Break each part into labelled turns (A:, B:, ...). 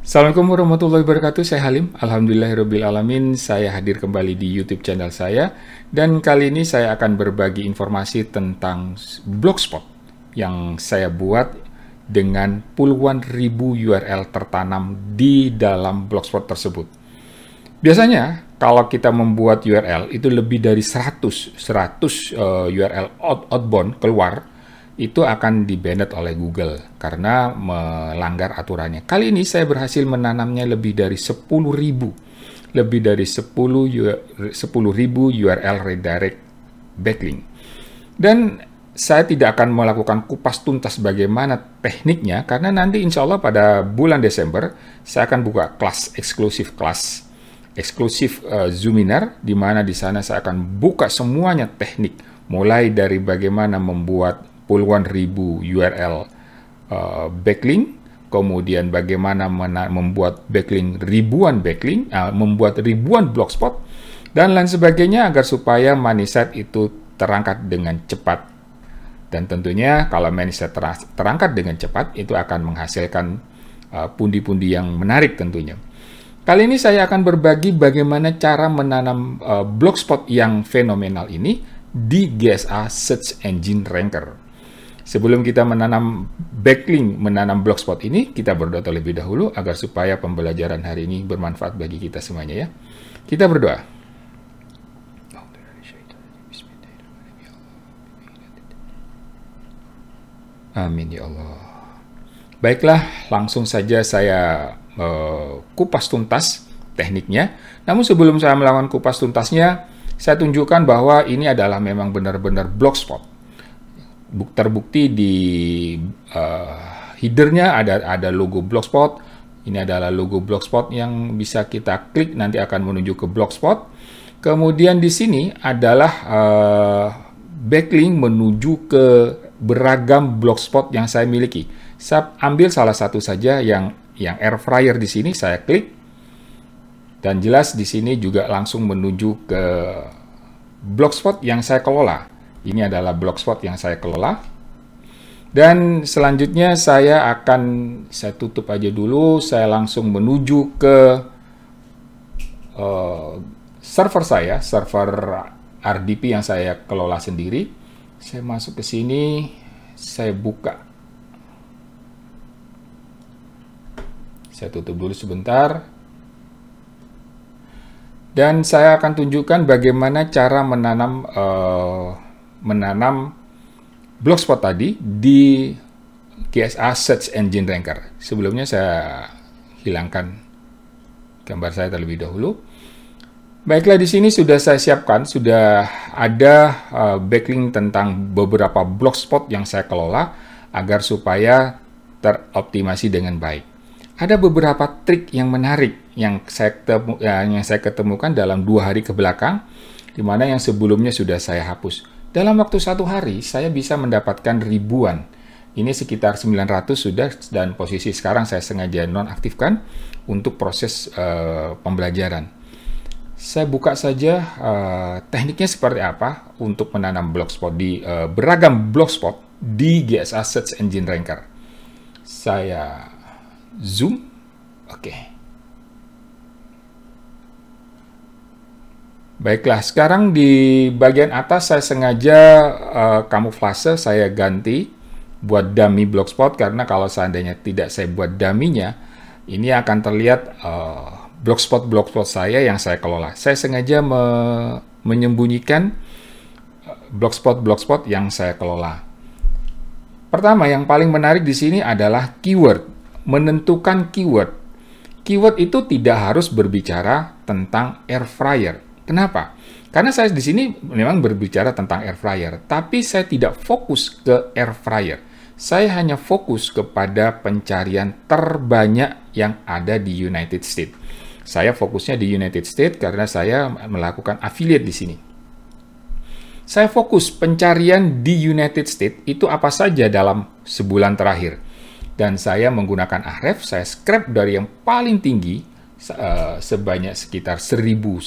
A: Assalamualaikum warahmatullahi wabarakatuh, saya Halim. Alhamdulillahirrabbilalamin, saya hadir kembali di YouTube channel saya. Dan kali ini saya akan berbagi informasi tentang Blogspot yang saya buat dengan puluhan ribu URL tertanam di dalam Blogspot tersebut. Biasanya, kalau kita membuat URL, itu lebih dari 100 URL outbound keluar, itu akan di-banned oleh Google karena melanggar aturannya. Kali ini saya berhasil menanamnya lebih dari 10.000 URL redirect backlink. Dan saya tidak akan melakukan kupas tuntas bagaimana tekniknya, karena nanti insya Allah pada bulan Desember saya akan buka kelas eksklusif Zoominar, di mana di sana saya akan buka semuanya teknik, mulai dari bagaimana membuat puluhan ribu URL backlink, kemudian bagaimana membuat backlink ribuan backlink, membuat ribuan blogspot, dan lain sebagainya agar supaya money site itu terangkat dengan cepat. Dan tentunya kalau money site terangkat dengan cepat, itu akan menghasilkan pundi-pundi yang menarik tentunya. Kali ini saya akan berbagi bagaimana cara menanam blogspot yang fenomenal ini di GSA Search Engine Ranker. Sebelum kita menanam backlink, menanam blogspot ini, kita berdoa terlebih dahulu agar supaya pembelajaran hari ini bermanfaat bagi kita semuanya ya. Kita berdoa. Amin ya Allah. Baiklah, langsung saja saya kupas tuntas tekniknya. Namun sebelum saya melakukan kupas tuntasnya, saya tunjukkan bahwa ini adalah memang benar-benar blogspot. Terbukti di headernya ada logo Blogspot. Ini adalah logo Blogspot yang bisa kita klik, nanti akan menuju ke Blogspot. Kemudian di sini adalah backlink menuju ke beragam Blogspot yang saya miliki. Saya ambil salah satu saja yang air fryer di sini, saya klik. Dan jelas di sini juga langsung menuju ke Blogspot yang saya kelola. Ini adalah blogspot yang saya kelola. Dan selanjutnya saya tutup aja dulu, saya langsung menuju ke server saya, server RDP yang saya kelola sendiri. Saya masuk ke sini, saya buka. Saya tutup dulu sebentar. Dan saya akan tunjukkan bagaimana cara menanam blogspot tadi di GSA Search Engine Ranker. Sebelumnya saya hilangkan gambar saya terlebih dahulu. Baiklah, di sini sudah saya siapkan, sudah ada backlink tentang beberapa blogspot yang saya kelola agar supaya teroptimasi dengan baik. Ada beberapa trik yang menarik yang saya ketemukan dalam 2 hari ke belakang, di mana yang sebelumnya sudah saya hapus. Dalam waktu 1 hari, saya bisa mendapatkan ribuan. Ini sekitar 900 sudah, dan posisi sekarang saya sengaja nonaktifkan untuk proses pembelajaran. Saya buka saja tekniknya seperti apa untuk menanam blogspot di beragam blogspot di GSA Search Engine Ranker. Saya zoom, oke. Baiklah, sekarang di bagian atas saya sengaja kamuflase, saya ganti buat dummy blogspot, karena kalau seandainya tidak saya buat dummy-nya, ini akan terlihat blogspot saya yang saya kelola. Saya sengaja menyembunyikan blogspot yang saya kelola. Pertama, yang paling menarik di sini adalah keyword. Menentukan keyword. Keyword itu tidak harus berbicara tentang air fryer. Kenapa? Karena saya di sini memang berbicara tentang air fryer, tapi saya tidak fokus ke air fryer. Saya hanya fokus kepada pencarian terbanyak yang ada di United States. Saya fokusnya di United States karena saya melakukan affiliate di sini. Saya fokus pencarian di United States itu apa saja dalam sebulan terakhir. Dan saya menggunakan Ahrefs, saya scrap dari yang paling tinggi, sebanyak sekitar 1000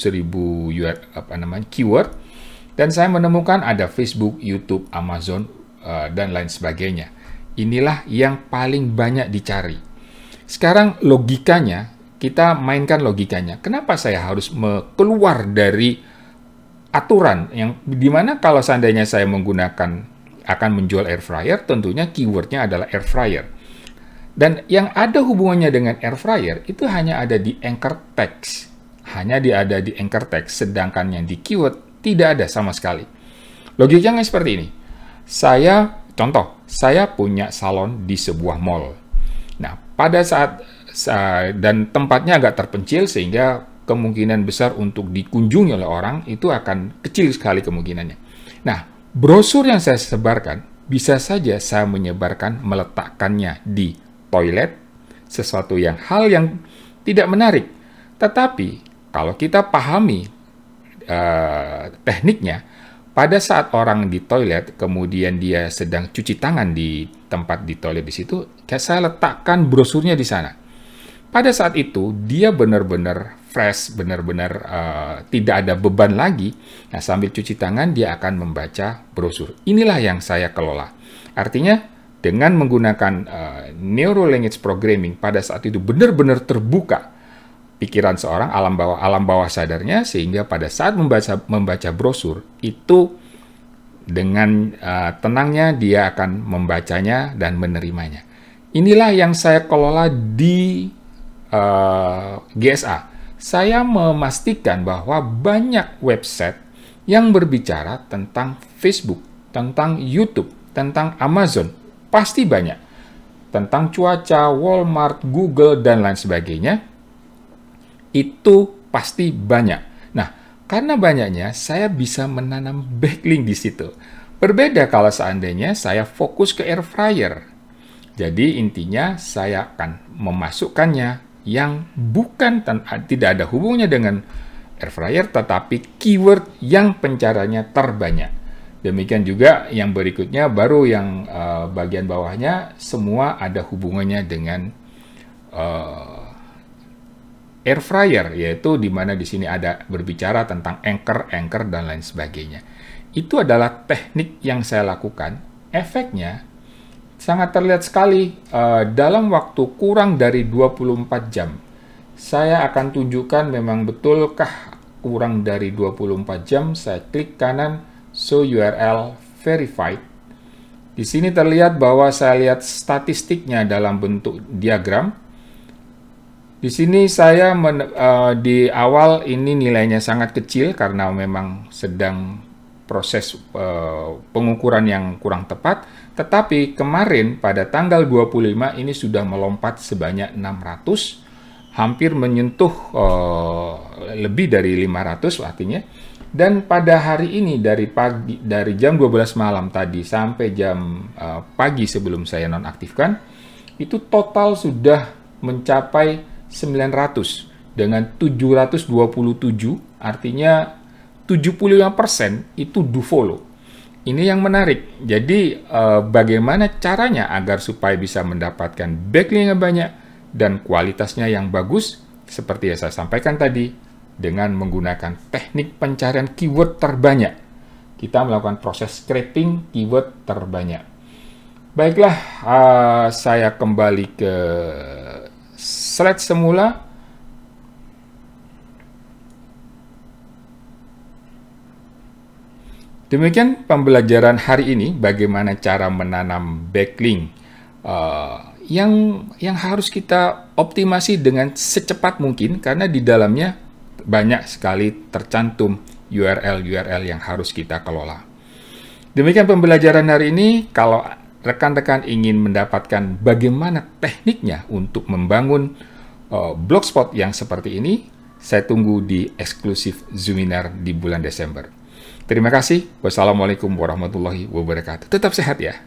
A: keyword, dan saya menemukan ada Facebook, YouTube, Amazon, dan lain sebagainya. Inilah yang paling banyak dicari. Sekarang logikanya, kita mainkan logikanya. Kenapa saya harus keluar dari aturan yang dimana kalau seandainya saya akan menjual air fryer, tentunya keywordnya adalah air fryer. Dan yang ada hubungannya dengan air fryer itu hanya ada di anchor text. Hanya ada di anchor text, sedangkan yang di keyword tidak ada sama sekali. Logikanya seperti ini. Saya punya salon di sebuah mall. Nah, pada saat dan tempatnya agak terpencil sehingga kemungkinan besar untuk dikunjungi oleh orang itu akan kecil sekali kemungkinannya. Nah, brosur yang saya sebarkan bisa saja saya meletakkannya di toilet, sesuatu hal yang tidak menarik. Tetapi kalau kita pahami tekniknya, pada saat orang di toilet, kemudian dia sedang cuci tangan di tempat di toilet di situ, saya letakkan brosurnya di sana. Pada saat itu, dia benar-benar fresh, benar-benar tidak ada beban lagi. Nah, sambil cuci tangan, dia akan membaca brosur. Inilah yang saya kelola. Artinya, dengan menggunakan Neuro Language Programming, pada saat itu benar-benar terbuka pikiran seorang, alam bawah sadarnya, sehingga pada saat membaca brosur itu dengan tenangnya dia akan membacanya dan menerimanya. Inilah yang saya kelola di GSA. Saya memastikan bahwa banyak website yang berbicara tentang Facebook, tentang YouTube, tentang Amazon, pasti banyak, tentang cuaca, Walmart, Google, dan lain sebagainya. Itu pasti banyak. Nah, karena banyaknya, saya bisa menanam backlink di situ. Berbeda kalau seandainya saya fokus ke air fryer. Jadi intinya saya akan memasukkannya yang tidak ada hubungannya dengan air fryer, tetapi keyword yang pencariannya terbanyak. Demikian juga yang berikutnya, baru yang bagian bawahnya, semua ada hubungannya dengan air fryer, yaitu di mana di sini ada berbicara tentang anchor, dan lain sebagainya. Itu adalah teknik yang saya lakukan. Efeknya sangat terlihat sekali dalam waktu kurang dari 24 jam. Saya akan tunjukkan memang betulkah kurang dari 24 jam. Saya klik kanan, show URL verified. Di sini terlihat bahwa saya lihat statistiknya dalam bentuk diagram. Di sini saya di awal ini nilainya sangat kecil karena memang sedang proses pengukuran yang kurang tepat. Tetapi kemarin pada tanggal 25 ini sudah melompat sebanyak 600, hampir menyentuh lebih dari 500 artinya. Dan pada hari ini dari jam 12 malam tadi sampai jam pagi sebelum saya nonaktifkan, itu total sudah mencapai 900 dengan 727, artinya 75% itu do follow. Ini yang menarik. Jadi bagaimana caranya agar supaya bisa mendapatkan backlink yang banyak dan kualitasnya yang bagus, seperti yang saya sampaikan tadi, dengan menggunakan teknik pencarian keyword terbanyak. Kita melakukan proses scraping keyword terbanyak. Baiklah, saya kembali ke slide semula. Demikian pembelajaran hari ini, bagaimana cara menanam backlink yang harus kita optimasi dengan secepat mungkin, karena di dalamnya banyak sekali tercantum URL yang harus kita kelola. Demikian pembelajaran hari ini. Kalau rekan-rekan ingin mendapatkan bagaimana tekniknya untuk membangun blogspot yang seperti ini, saya tunggu di eksklusif Zoominar di bulan Desember. Terima kasih. Wassalamualaikum warahmatullahi wabarakatuh. Tetap sehat ya.